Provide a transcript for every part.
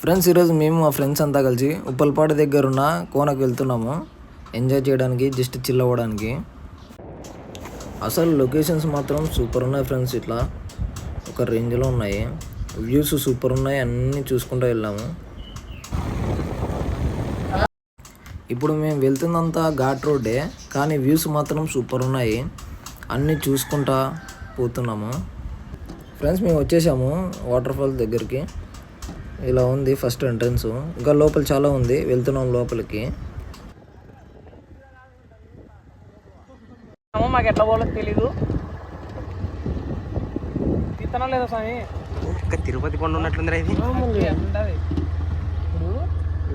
Friends, ఈరోజు మేము మా ఫ్రెండ్స్ అంతా కలిసి ఉప్పల్పాడు దగ్గర ఉన్న కోనకు వెళ్తున్నాము ఎంజాయ్ చేయడానికి, జస్ట్ చిల్ అవ్వడానికి. అసలు లొకేషన్స్ మాత్రం సూపర్ ఉన్నాయి ఫ్రెండ్స్. ఇట్లా ఒక రేంజ్లో ఉన్నాయి, వ్యూస్ సూపర్ ఉన్నాయి, అన్నీ చూసుకుంటూ వెళ్ళాము. ఇప్పుడు మేము వెళ్తుందంతా ఘాట్ రోడ్డే, కానీ వ్యూస్ మాత్రం సూపర్ ఉన్నాయి, అన్నీ చూసుకుంటా పోతున్నాము. ఫ్రెండ్స్, మేము వచ్చేసాము వాటర్ ఫాల్ దగ్గరికి. ఇలా ఉంది ఫస్ట్ ఎంట్రన్స్, ఇంకా లోపల చాలా ఉంది, వెళ్తున్నాం లోపలికి. మాకు ఎట్లా పోలో తెలీదు, తీస్తానో లేదా స్వామి. తిరుపతి కొండ ఉన్నట్లుంది ఇది.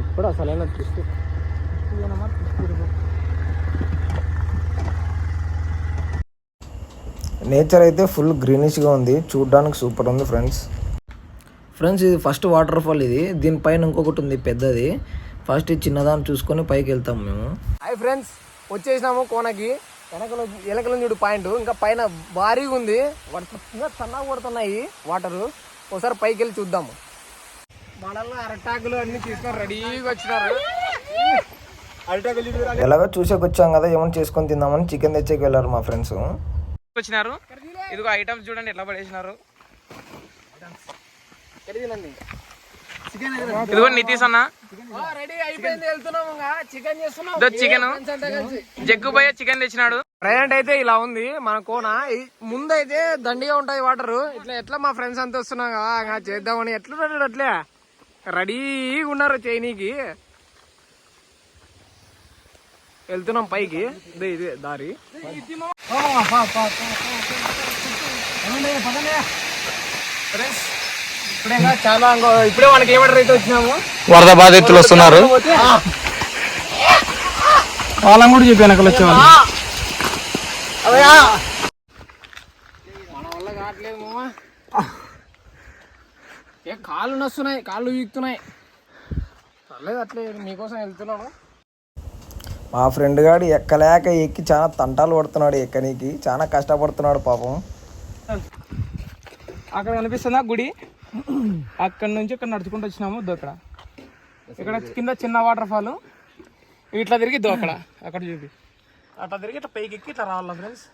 ఇప్పుడు అసలైన దృష్టి నేచర్ అయితే ఫుల్ గ్రీనిష్గా ఉంది, చూడడానికి సూపర్ ఉంది ఫ్రెండ్స్. ఇది ఫస్ట్ వాటర్ ఫాల్. ఇది దీనిపైన ఇంకొకటి ఉంది పెద్దది. ఫస్ట్ ఈ చిన్నదాన్ని చూసుకొని పైకి వెళ్తాము మేము. హాయ్ ఫ్రెండ్స్, వచ్చేసినాము కోనకి. ఎలకల చూడు పాయింట్, ఇంకా పైన భారీగా ఉంది, ఇంకా సన్నగా పడుతున్నాయి వాటరు. ఒకసారి పైకి వెళ్ళి చూద్దాము. మనల్లో అరటాకులు అన్ని తీసుకొని రెడీగా వచ్చినారు. ఎలాగో చూసేకొచ్చాం కదా, ఏమైనా చేసుకొని తిందామని చికెన్ తెచ్చేకి వెళ్ళారు మా ఫ్రెండ్స్. వచ్చినారు, ఇదిగో ఐటమ్స్ చూడండి ఎట్లా పడేసినారు. ఇదిగో నితీష్ అన్న రెడీ అయిపోయింది, వెళ్తున్నాము. చికెన్ జగ్గు పోయే చికెన్ తెచ్చినాడు. ప్రజెంట్ అయితే ఇలా ఉంది మన కోన. ముందైతే దండిగా ఉంటాయి వాటర్. ఎట్లా మా ఫ్రెండ్స్ అంతా వస్తున్నాం కదా చేద్దామని, ఎట్లున్నాడు అట్లే రెడీగా ఉన్నారు చైనీకి. వెళ్తున్నాం పైకి, ఇదే దారి. ఫ్రెండ్స్, ఇప్పుడే మనకి ఏమంటారు అయితే వచ్చినాము, వరద బాధితులు వస్తున్నారు. వాళ్ళని కూడా చెప్పి వెనకలు వచ్చేవాళ్ళు. మన వల్ల కావట్లేదు మామ, కాళ్ళు నొస్తున్నాయి, కాళ్ళు వీక్తున్నాయి. పర్లేదు, అట్లే మీకోసం వెళ్తున్నాను. మా ఫ్రెండ్ గాడు ఎక్కలేక ఎక్కి చాలా తంటాలు పడుతున్నాడు, ఎక్కనీకి చాలా కష్టపడుతున్నాడు పాపం. అక్కడ కనిపిస్తుందా గుడి, అక్కడ నుంచి ఇక్కడ నడుచుకుంటూ వచ్చినాము. ఇక్కడ కింద చిన్న వాటర్ ఫాల్, ఇట్లా తిరిగి అక్కడ చూపి అట్లా తిరిగి ఇట్లా పైకి ఎక్కి ఇట్లా రావాలా ఫ్రెండ్స్.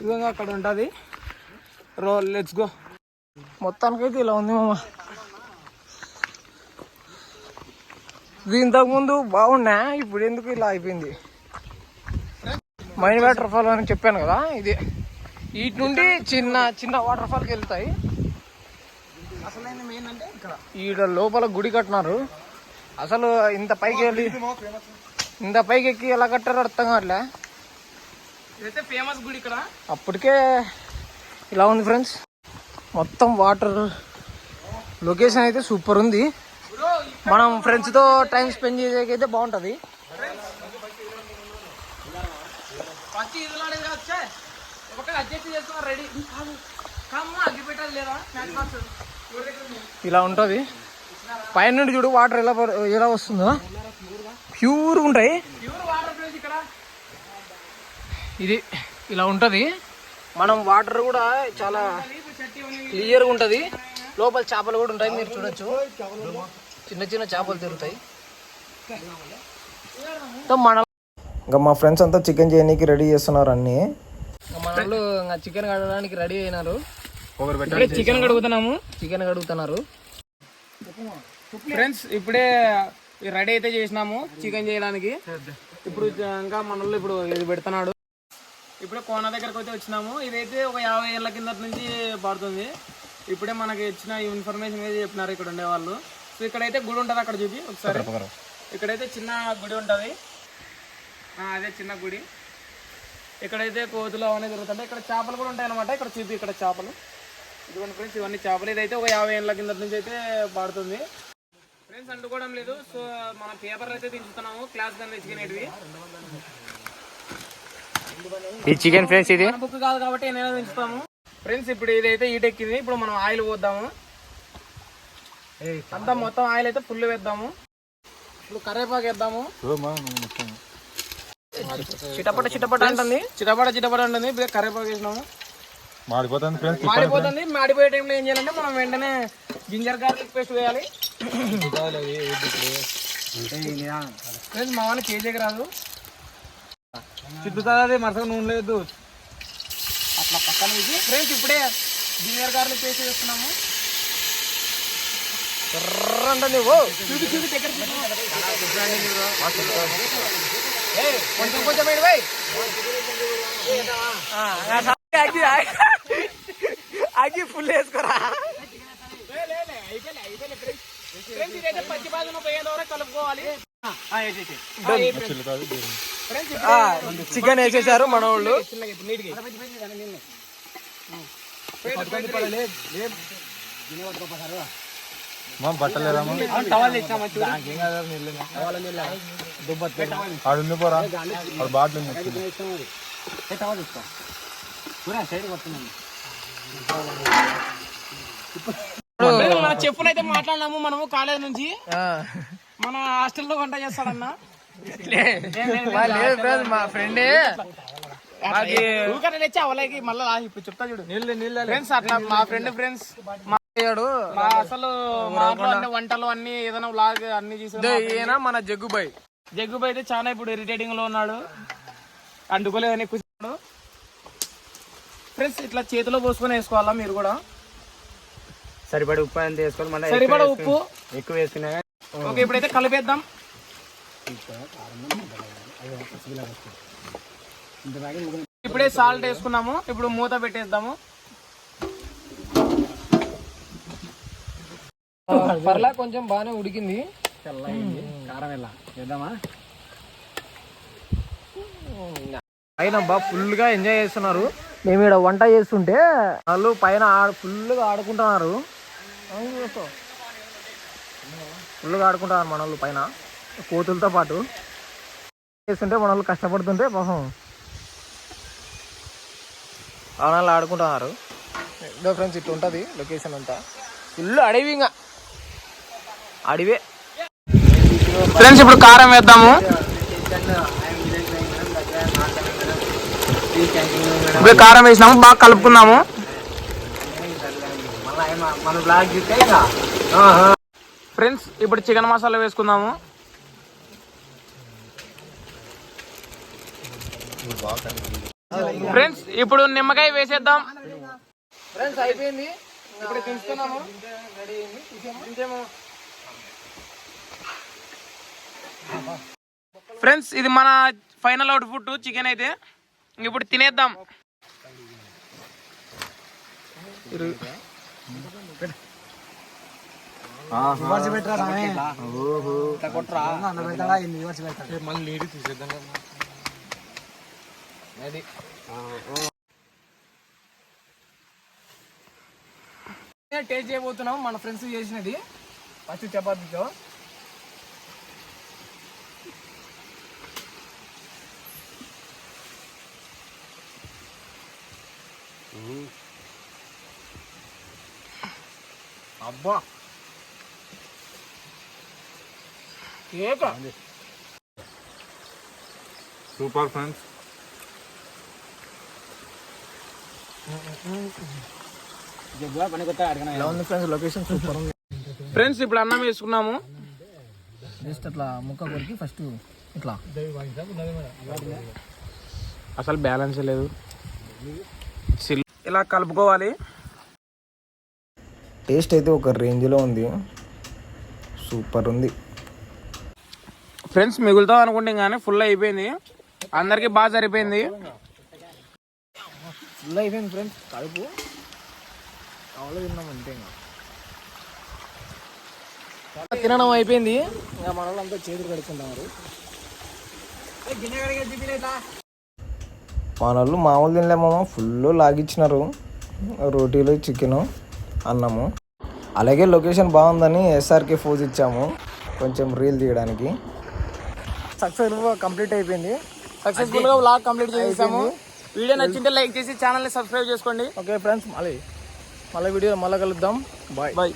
ఇదిగో అక్కడ ఉంటుంది, లెట్స్ గో. మొత్తానికైతే ఇలా ఉంది మామ. ఇది ఇంతకుముందు బాగున్నా, ఇప్పుడు ఎందుకు ఇలా అయిపోయింది. మైన్ వాటర్ ఫాల్ అని చెప్పాను కదా, ఇది వీటి నుండి చిన్న చిన్న వాటర్ ఫాల్కి వెళ్తాయి. అసలైన మెయిన్ అంటే ఇక్కడ ఈడ లోపల గుడి కట్టినారు. అసలు ఇంత పైకి ఎక్కి ఎలా కట్టారో అర్థం కావట్లే. ఇదైతే ఫేమస్ గుడి ఇక్కడ. అప్పటికే ఇలా ఉంది ఫ్రెండ్స్, మొత్తం వాటర్. లొకేషన్ అయితే సూపర్ ఉంది. మనం ఫ్రెండ్స్తో టైం స్పెండ్ చేసేకైతే బాగుంటుంది. ఇలా ఉంటుంది పైన నుండి చూడు, వాటర్ ఎలా వస్తుందో ప్యూర్ ఉంటాయి. ఇది ఇలా ఉంటుంది. మనం వాటర్ కూడా చాలా క్లియర్గా ఉంటుంది. లోపల చేపలు కూడా ఉంటాయి, మీరు చూడొచ్చు. చిన్న చిన్న చేపలు తిరుగుతాయి. ఇంకా మా ఫ్రెండ్స్ అంతా చికెన్ చేయడానికి రెడీ చేస్తున్నారు అన్ని. మన వాళ్ళు చికెన్ కడగడానికి రెడీ అయినారు. చికెన్ కడుగుతున్నారు ఫ్రెండ్స్. ఇప్పుడే రెడీ అయితే చేసినాము చికెన్ చేయడానికి. ఇప్పుడు ఇంకా మన వాళ్ళు ఇప్పుడు ఇది పెడుతున్నాడు. ఇప్పుడే కోన దగ్గరకు అయితే వచ్చినాము. ఇదైతే ఒక 50 ఏళ్ళ కిందటి నుంచి పడుతుంది. ఇప్పుడే మనకి ఇచ్చిన ఇన్ఫర్మేషన్ అయితే చెప్పినారు ఇక్కడ ఉండేవాళ్ళు. సో ఇక్కడైతే గుడి ఉంటుంది, అక్కడ చూపి ఒకసారి. ఇక్కడైతే చిన్న గుడి ఉంటుంది, అదే చిన్న గుడి. ఇక్కడైతే కోతులు అవన్నీ జరుగుతుంటాయి. ఇక్కడ చేపలు కూడా ఉంటాయి అనమాట. ఇక్కడ చూపి, ఇక్కడ చేపలు. ఇదిగోండి ఫ్రెండ్స్, ఇవన్నీ చేపలు. ఇదైతే ఒక 50 ఏళ్ళ కింద నుంచి అయితే పడుతుంది ఫ్రెండ్స్. అంటుకోవడం లేదు. సో మన పేపర్లు అయితే దించుతున్నాము, క్లాస్ దాన్ని తెచ్చుకునేటివి. ఈ చికెన్ ఫ్రెండ్స్ ఇది బుక్ కాదు కాబట్టి నేను దించుతాము ఫ్రెండ్స్. ఇప్పుడు ఇదైతే ఈటెక్కింది. ఇప్పుడు మనం ఆయిల్ పోద్దాము. అంతా మొత్తం ఆయిల్ అయితే ఫుల్ వేద్దాము. ఇప్పుడు కరేపాకు వేద్దాము. చిటపట అంటుంది. ఇప్పుడు కరేపాకు వేసినాము. మాడిపోతుంది. మాడిపోయే టైంలో ఏం చేయాలంటే మనం వెంటనే జింజర్ గార్లిక్ పేస్ట్ వేయాలి. ఫ్రెండ్స్ మా వాళ్ళు కేజీకి రాదు, చిట్టుతుంది మరసగా నూనె లేదు అట్లా పక్కన వేసి ఫ్రెండ్స్ ఇప్పుడే జింజర్ గార్లిక్ పేస్ట్ వేస్తున్నాము. చూపి చూపి దగ్గర కొంచెం కొంచెం వేడి ఆగి ఫుల్ వేసుకోరా. పచ్చి బాధను పోయేంత వరకు కలుపుకోవాలి. చికెన్ వేసేసారు మన వాళ్ళు. మన చెప్పునైతే మాట్లాడినాము మనము కాలేజ్ నుంచి. మన హాస్టల్లో వంట చేస్తాడన్నా. లేదు ఫ్రెండ్స్, మా ఫ్రెండే తెచ్చి అవలకి మళ్ళీ ఇప్పుడు చెప్తా చూడు. ఫ్రెండ్స్ అట్లా మా ఫ్రెండ్స్ మా అసలు మాటలు వంటలు అన్ని ఏదైనా వ్లాగ్ అన్ని ఈయన మన జగ్గుబాయ్. జగ్గుబాయ్ అయితే చాలా ఇప్పుడు ఇరిటేటింగ్ లో ఉన్నాడు, అండుకోలేదని కూర్చున్నాడు. ఫ్రెండ్స్ ఇట్లా చేతిలో పోసుకొని వేసుకోవాలా మీరు కూడా. సరిపడి ఉప్పు ఎంత వేసుకోవాలి, మళ్ళీ సరిపడా ఉప్పు ఎక్కువ వేసుకున్నా. ఓకే ఇప్పుడైతే కలిపేద్దాం. ఇప్పుడే సాల్ట్ వేసుకున్నాము, ఇప్పుడు మూత పెట్టేద్దాము. పర్లా కొంచెం బాగానే ఉడికింది. కారం ఎలా చేద్దామా? పైన బాగా ఫుల్ గా ఎంజాయ్ చేస్తున్నారు. మేము ఇక్కడ వంట చేస్తుంటే వాళ్ళు పైన ఫుల్గా ఆడుకుంటున్నారు. ఫుల్గా ఆడుకుంటున్నారు మన వాళ్ళు పైన కోతులతో పాటు చేస్తుంటే మన వాళ్ళు కష్టపడుతుంటే పాపం వాళ్ళు ఆడుకుంటున్నారు. ఇదో ఫ్రెండ్స్ ఇట్లా ఉంటుంది లొకేషన్ అంతా. ఫుల్ అడవి, ఇంకా అడివే. ఫ్రెండ్స్ ఇప్పుడు కారం వేద్దాము. ఇప్పుడు కారం వేసినాము, బాగా కలుపుకుందాము. ఫ్రెండ్స్ ఇప్పుడు చికెన్ మసాలా వేసుకుందాము. ఫ్రెండ్స్ ఇప్పుడు నిమ్మకాయ వేసేద్దాం. ఫ్రెండ్స్ అయిపోయింది, ఇప్పుడు దించుతున్నాము. ఫ్రెండ్స్ ఇది మన ఫైనల్ అవుట్పుట్ చికెన్ అయితే. ఇప్పుడు తినేద్దాం. టేస్ట్ చేయబోతున్నాం మన ఫ్రెండ్స్ చేసినది ఫస్ట్ చపాతీతో. అబ్బా సూపర్ ఫ్రెండ్స్. లొకేషన్ సూపర్ ఉంది. ఫ్రెండ్స్ ఇప్పుడు అన్నం వేసుకున్నాము. జస్ట్ అట్లా ముక్క కొరికి ఫస్ట్ ఇట్లా అసలు బ్యాలెన్స్ లేదు, ఇలా కలుపుకోవాలి. టేస్ట్ అయితే ఒక రేంజ్లో ఉంది, సూపర్ ఉంది. ఫ్రెండ్స్ మిగులుతాం అనుకుంటే కానీ ఫుల్ అయిపోయింది, అందరికి బాగా సరిపోయింది. ఫుల్ అయిపోయింది ఫ్రెండ్స్. కడుపు కావాలి తిన్నాం అంతే. ఇంకా తినడం అయిపోయింది, ఇంకా మన వాళ్ళంతా చేతులు కడుక్కుంటున్నారు. మన వాళ్ళు మామూలు తినలేమో, ఫుల్ లాగిచ్చినారు. రోటీలు, చికెను, అన్నము. అలాగే లొకేషన్ బాగుందని ఎస్ఆర్కే ఫోజ్ ఇచ్చాము కొంచెం రీల్ తీయడానికి. సక్సెస్ఫుల్గా కంప్లీట్ అయిపోయింది. సక్సెస్ఫుల్ గా వ్లాగ్ కంప్లీట్ చేసాము. వీడియో నచ్చింటే లైక్ చేసి ఛానల్ ని సబ్స్క్రైబ్ చేసుకోండి. ఓకే ఫ్రెండ్స్, మళ్ళీ వీడియో మళ్ళీ కలుద్దాం. బాయ్.